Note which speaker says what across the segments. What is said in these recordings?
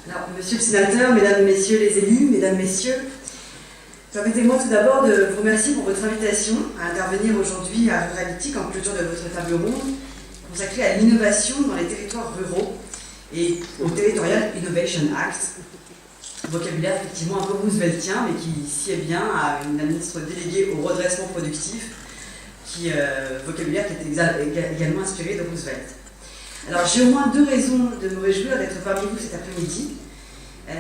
Speaker 1: Alors, monsieur le sénateur, mesdames, messieurs les élus, mesdames, messieurs, permettez-moi tout d'abord de vous remercier pour votre invitation à intervenir aujourd'hui à Ruralitique en clôture de votre table ronde consacrée à l'innovation dans les territoires ruraux et au Territorial Innovation Act, vocabulaire effectivement un peu rooseveltien, mais qui sied bien à une ministre déléguée au redressement productif, vocabulaire qui est également inspiré de Roosevelt. Alors j'ai au moins deux raisons de me réjouir d'être parmi vous cet après-midi.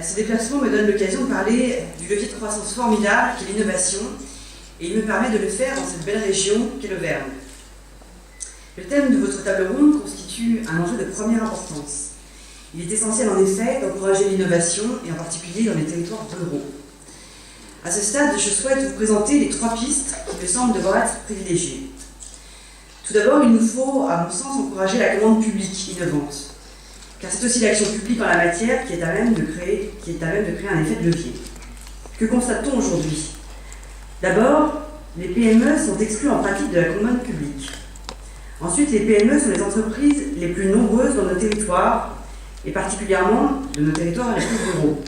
Speaker 1: Ce déplacement me donne l'occasion de parler du levier de croissance formidable qu'est l'innovation, et il me permet de le faire dans cette belle région qu'est l'Auvergne. Le thème de votre table ronde constitue un enjeu de première importance. Il est essentiel en effet d'encourager l'innovation, et en particulier dans les territoires ruraux. À ce stade, je souhaite vous présenter les trois pistes qui me semblent devoir être privilégiées. Tout d'abord, il nous faut, à mon sens, encourager la commande publique innovante, car c'est aussi l'action publique en la matière qui est à même de créer un effet de levier. Que constate-t-on aujourd'hui? D'abord, les PME sont exclues en pratique de la commande publique. Ensuite, les PME sont les entreprises les plus nombreuses dans nos territoires, et particulièrement de nos territoires les plus ruraux.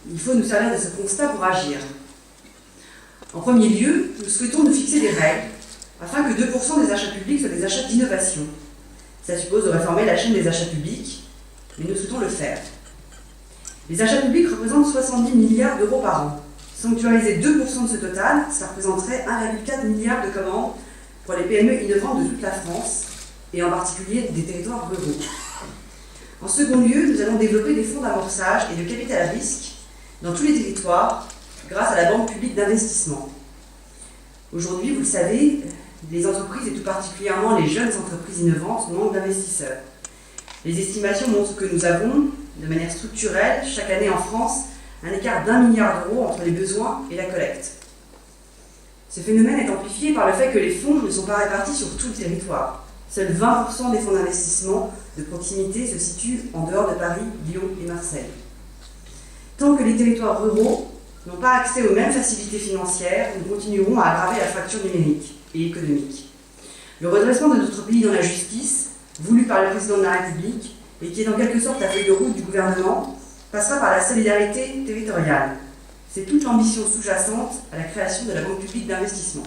Speaker 1: Il faut nous servir de ce constat pour agir. En premier lieu, nous souhaitons nous fixer des règles afin que 2% des achats publics soient des achats d'innovation. Ça suppose de réformer la chaîne des achats publics, mais nous souhaitons le faire. Les achats publics représentent 70 milliards d'euros par an. Sanctuariser 2% de ce total, ça représenterait 1,4 milliard de commandes pour les PME innovantes de toute la France, et en particulier des territoires ruraux. En second lieu, nous allons développer des fonds d'amorçage et de capital à risque dans tous les territoires grâce à la Banque publique d'investissement. Aujourd'hui, vous le savez, les entreprises, et tout particulièrement les jeunes entreprises innovantes, manquent d'investisseurs. Les estimations montrent que nous avons, de manière structurelle, chaque année en France, un écart d'1 milliard d'euros entre les besoins et la collecte. Ce phénomène est amplifié par le fait que les fonds ne sont pas répartis sur tout le territoire. Seuls 20% des fonds d'investissement de proximité se situent en dehors de Paris, Lyon et Marseille. Tant que les territoires ruraux n'ont pas accès aux mêmes facilités financières, nous continuerons à aggraver la fracture numérique et économique. Le redressement de notre pays dans la justice, voulu par le président de la République, et qui est en quelque sorte la feuille de route du gouvernement, passera par la solidarité territoriale. C'est toute l'ambition sous-jacente à la création de la Banque publique d'investissement.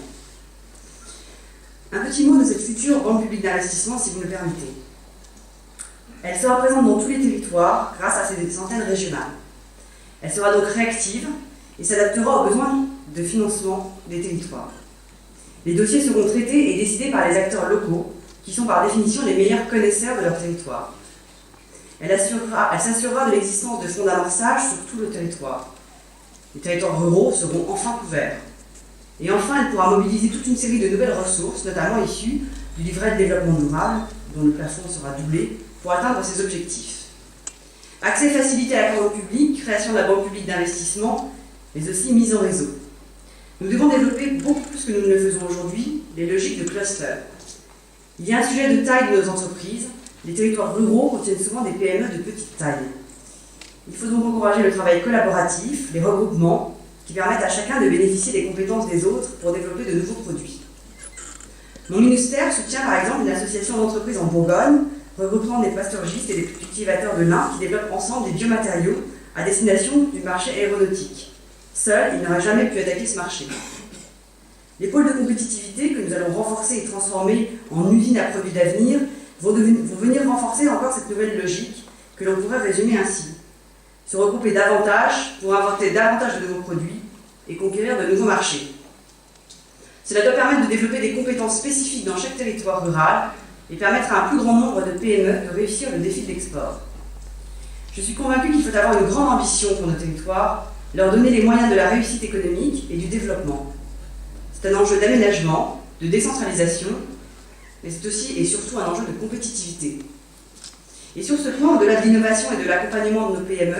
Speaker 1: Un petit mot de cette future Banque publique d'investissement, si vous me le permettez. Elle sera présente dans tous les territoires grâce à ses antennes régionales. Elle sera donc réactive et s'adaptera aux besoins de financement des territoires. Les dossiers seront traités et décidés par les acteurs locaux, qui sont par définition les meilleurs connaisseurs de leur territoire. Elle s'assurera de l'existence de fonds d'amorçage sur tout le territoire. Les territoires ruraux seront enfin couverts. Et enfin, elle pourra mobiliser toute une série de nouvelles ressources, notamment issues du livret de développement durable, dont le plafond sera doublé, pour atteindre ses objectifs. Accès facilité à la commande publique, création de la Banque publique d'investissement, mais aussi mise en réseau. Nous devons développer beaucoup plus que nous ne le faisons aujourd'hui, les logiques de cluster. Il y a un sujet de taille de nos entreprises. Les territoires ruraux contiennent souvent des PME de petite taille. Il faut donc encourager le travail collaboratif, les regroupements, qui permettent à chacun de bénéficier des compétences des autres pour développer de nouveaux produits. Mon ministère soutient par exemple une association d'entreprises en Bourgogne, regroupant des pasturgistes et des cultivateurs de lin qui développent ensemble des biomatériaux à destination du marché aéronautique. Seul, il n'aurait jamais pu attaquer ce marché. Les pôles de compétitivité que nous allons renforcer et transformer en usines à produits d'avenir vont venir renforcer encore cette nouvelle logique que l'on pourrait résumer ainsi. Se regrouper davantage pour inventer davantage de nouveaux produits et conquérir de nouveaux marchés. Cela doit permettre de développer des compétences spécifiques dans chaque territoire rural et permettre à un plus grand nombre de PME de réussir le défi de l'export. Je suis convaincue qu'il faut avoir une grande ambition pour nos territoires, leur donner les moyens de la réussite économique et du développement. C'est un enjeu d'aménagement, de décentralisation, mais c'est aussi et surtout un enjeu de compétitivité. Et sur ce point, au-delà de l'innovation et de l'accompagnement de nos PME,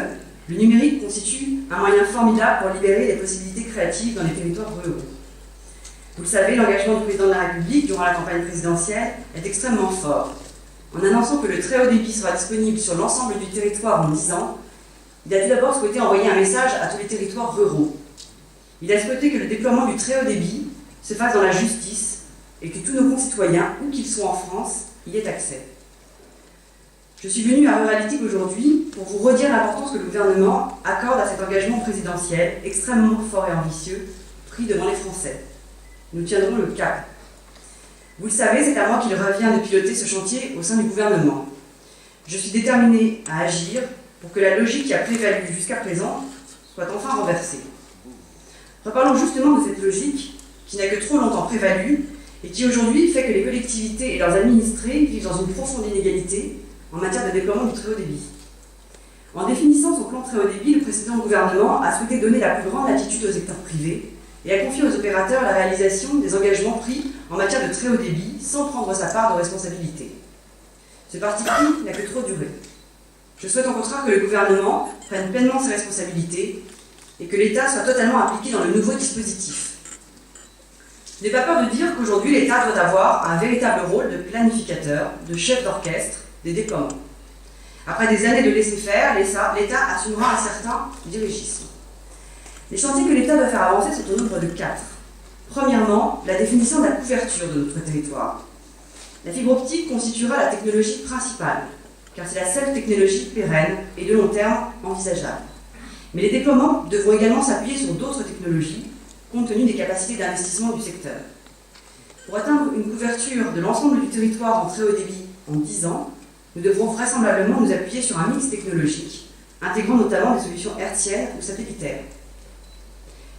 Speaker 1: le numérique constitue un moyen formidable pour libérer les possibilités créatives dans les territoires ruraux. Vous le savez, l'engagement du président de la République durant la campagne présidentielle est extrêmement fort. En annonçant que le très haut débit sera disponible sur l'ensemble du territoire en 10 ans, il a tout d'abord souhaité envoyer un message à tous les territoires ruraux. Il a souhaité que le déploiement du très haut débit se fasse dans la justice et que tous nos concitoyens, où qu'ils soient en France, y aient accès. Je suis venue à Ruralitique aujourd'hui pour vous redire l'importance que le gouvernement accorde à cet engagement présidentiel extrêmement fort et ambitieux, pris devant les Français. Nous tiendrons le cap. Vous le savez, c'est à moi qu'il revient de piloter ce chantier au sein du gouvernement. Je suis déterminée à agir pour que la logique qui a prévalu jusqu'à présent soit enfin renversée. Reparlons justement de cette logique qui n'a que trop longtemps prévalu et qui aujourd'hui fait que les collectivités et leurs administrés vivent dans une profonde inégalité en matière de déploiement du très haut débit. En définissant son plan très haut débit, le précédent gouvernement a souhaité donner la plus grande latitude au secteur privé et a confié aux opérateurs la réalisation des engagements pris en matière de très haut débit sans prendre sa part de responsabilité. Ce parti pris n'a que trop duré. Je souhaite au contraire que le gouvernement prenne pleinement ses responsabilités et que l'État soit totalement impliqué dans le nouveau dispositif. Je n'ai pas peur de dire qu'aujourd'hui l'État doit avoir un véritable rôle de planificateur, de chef d'orchestre des déploiements. Après des années de laisser-faire, l'État assumera un certain dirigisme. Les chantiers que l'État doit faire avancer sont au nombre de 4. Premièrement, la définition de la couverture de notre territoire. La fibre optique constituera la technologie principale, car c'est la seule technologie pérenne et de long terme envisageable. Mais les déploiements devront également s'appuyer sur d'autres technologies, compte tenu des capacités d'investissement du secteur. Pour atteindre une couverture de l'ensemble du territoire en très haut débit en 10 ans, nous devrons vraisemblablement nous appuyer sur un mix technologique, intégrant notamment des solutions hertziennes ou satellitaires.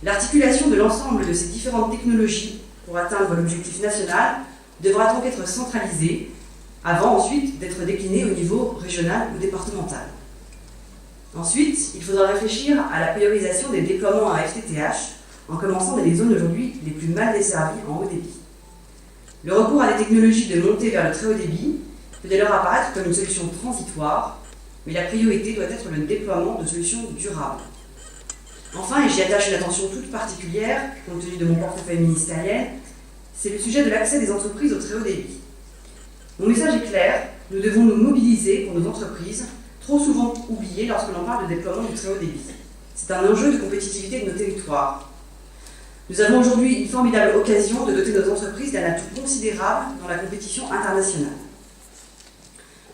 Speaker 1: L'articulation de l'ensemble de ces différentes technologies pour atteindre l'objectif national devra donc être centralisée, avant ensuite d'être déclinée au niveau régional ou départemental. Ensuite, il faudra réfléchir à la priorisation des déploiements à FTTH, en commençant dans les zones aujourd'hui les plus mal desservies en haut débit. Le recours à des technologies de montée vers le très haut débit peut dès lors apparaître comme une solution transitoire, mais la priorité doit être le déploiement de solutions durables. Enfin, et j'y attache une attention toute particulière, compte tenu de mon portefeuille ministériel, c'est le sujet de l'accès des entreprises au très haut débit. Mon message est clair, nous devons nous mobiliser pour nos entreprises, trop souvent oubliées lorsque l'on parle de déploiement du très haut débit. C'est un enjeu de compétitivité de nos territoires. Nous avons aujourd'hui une formidable occasion de doter nos entreprises d'un atout considérable dans la compétition internationale.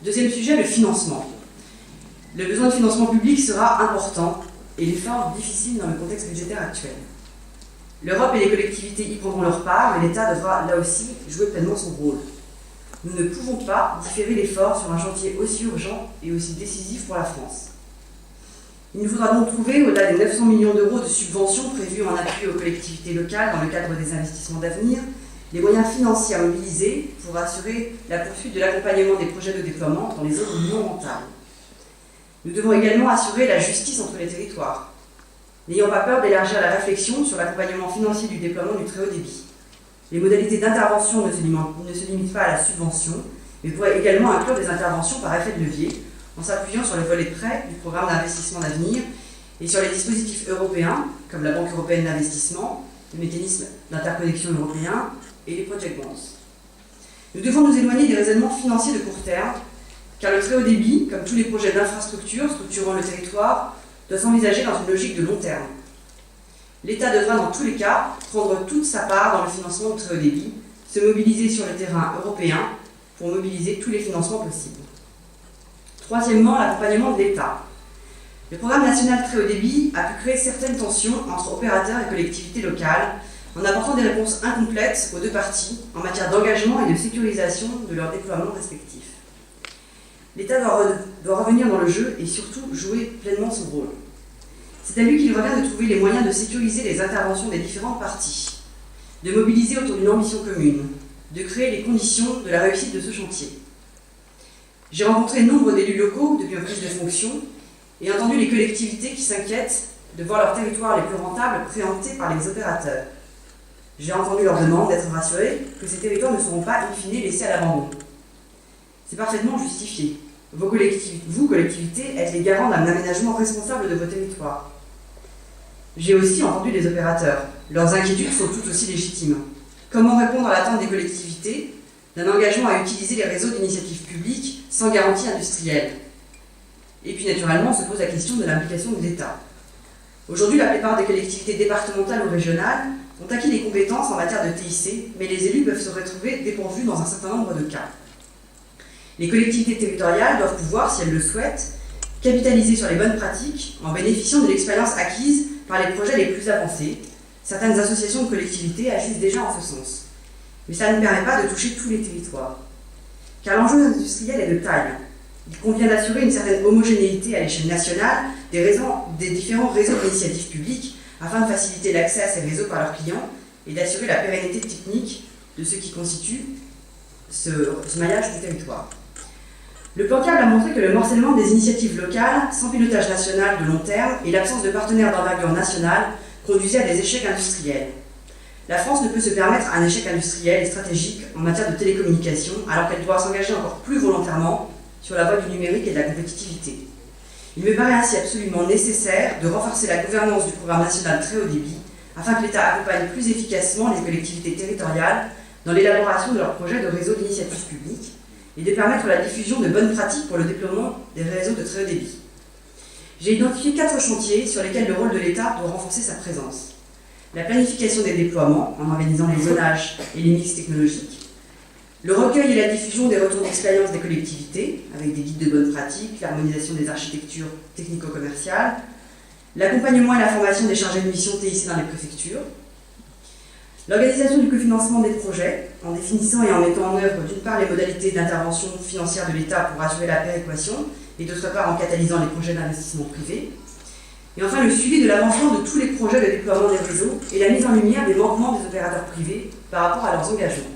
Speaker 1: Deuxième sujet, le financement. Le besoin de financement public sera important et l'effort difficile dans le contexte budgétaire actuel. L'Europe et les collectivités y prendront leur part, mais l'État devra là aussi jouer pleinement son rôle. Nous ne pouvons pas différer l'effort sur un chantier aussi urgent et aussi décisif pour la France. Il nous faudra donc trouver, au-delà des 900 millions d'euros de subventions prévues en appui aux collectivités locales dans le cadre des investissements d'avenir, les moyens financiers à mobiliser pour assurer la poursuite de l'accompagnement des projets de déploiement dans les zones non rentables. Nous devons également assurer la justice entre les territoires. N'ayons pas peur d'élargir la réflexion sur l'accompagnement financier du déploiement du très haut débit. Les modalités d'intervention ne se limitent pas à la subvention, mais pourraient également inclure des interventions par effet de levier, en s'appuyant sur le volet prêt du programme d'investissement d'avenir et sur les dispositifs européens, comme la Banque européenne d'investissement, le mécanisme d'interconnexion européen et les project bonds. Nous devons nous éloigner des raisonnements financiers de court terme, car le très haut débit, comme tous les projets d'infrastructure structurant le territoire, doit s'envisager dans une logique de long terme. L'État devra dans tous les cas prendre toute sa part dans le financement du très haut débit, se mobiliser sur le terrain européen pour mobiliser tous les financements possibles. Troisièmement, l'accompagnement de l'État. Le programme national très haut débit a pu créer certaines tensions entre opérateurs et collectivités locales en apportant des réponses incomplètes aux deux parties en matière d'engagement et de sécurisation de leurs déploiements respectifs. L'État doit revenir dans le jeu et surtout jouer pleinement son rôle. C'est à lui qu'il revient de trouver les moyens de sécuriser les interventions des différentes parties, de mobiliser autour d'une ambition commune, de créer les conditions de la réussite de ce chantier. J'ai rencontré nombre d'élus locaux depuis ma prise de fonction et entendu les collectivités qui s'inquiètent de voir leurs territoires les plus rentables préemptés par les opérateurs. J'ai entendu leur demande d'être rassurés que ces territoires ne seront pas in fine laissés à l'abandon. C'est parfaitement justifié. Vous, collectivités, êtes les garants d'un aménagement responsable de vos territoires. J'ai aussi entendu les opérateurs. Leurs inquiétudes sont toutes aussi légitimes. Comment répondre à l'attente des collectivités d'un engagement à utiliser les réseaux d'initiative publique sans garantie industrielle? Et puis naturellement, se pose la question de l'implication de l'État. Aujourd'hui, la plupart des collectivités départementales ou régionales ont acquis des compétences en matière de TIC, mais les élus peuvent se retrouver dépourvus dans un certain nombre de cas. Les collectivités territoriales doivent pouvoir, si elles le souhaitent, capitaliser sur les bonnes pratiques en bénéficiant de l'expérience acquise par les projets les plus avancés. Certaines associations de collectivités agissent déjà en ce sens. Mais ça ne permet pas de toucher tous les territoires. Car l'enjeu industriel est de taille. Il convient d'assurer une certaine homogénéité à l'échelle nationale des différents réseaux d'initiatives publiques afin de faciliter l'accès à ces réseaux par leurs clients et d'assurer la pérennité technique de ce qui constitue ce maillage du territoire. Le plan CAB a montré que le morcellement des initiatives locales, sans pilotage national de long terme et l'absence de partenaires d'envergure nationale conduisait à des échecs industriels. La France ne peut se permettre un échec industriel et stratégique en matière de télécommunications alors qu'elle doit s'engager encore plus volontairement sur la voie du numérique et de la compétitivité. Il me paraît ainsi absolument nécessaire de renforcer la gouvernance du programme national très haut débit afin que l'État accompagne plus efficacement les collectivités territoriales dans l'élaboration de leurs projets de réseaux d'initiatives publiques et de permettre la diffusion de bonnes pratiques pour le déploiement des réseaux de très haut débit. J'ai identifié 4 chantiers sur lesquels le rôle de l'État doit renforcer sa présence. La planification des déploiements en organisant les zonages et les mix technologiques, le recueil et la diffusion des retours d'expérience des collectivités, avec des guides de bonnes pratiques, l'harmonisation des architectures technico-commerciales, l'accompagnement et la formation des chargés de mission TIC dans les préfectures, l'organisation du cofinancement des projets, en définissant et en mettant en œuvre d'une part les modalités d'intervention financière de l'État pour assurer la péréquation, et d'autre part en catalysant les projets d'investissement privé, et enfin le suivi de l'avancement de tous les projets de déploiement des réseaux et la mise en lumière des manquements des opérateurs privés par rapport à leurs engagements.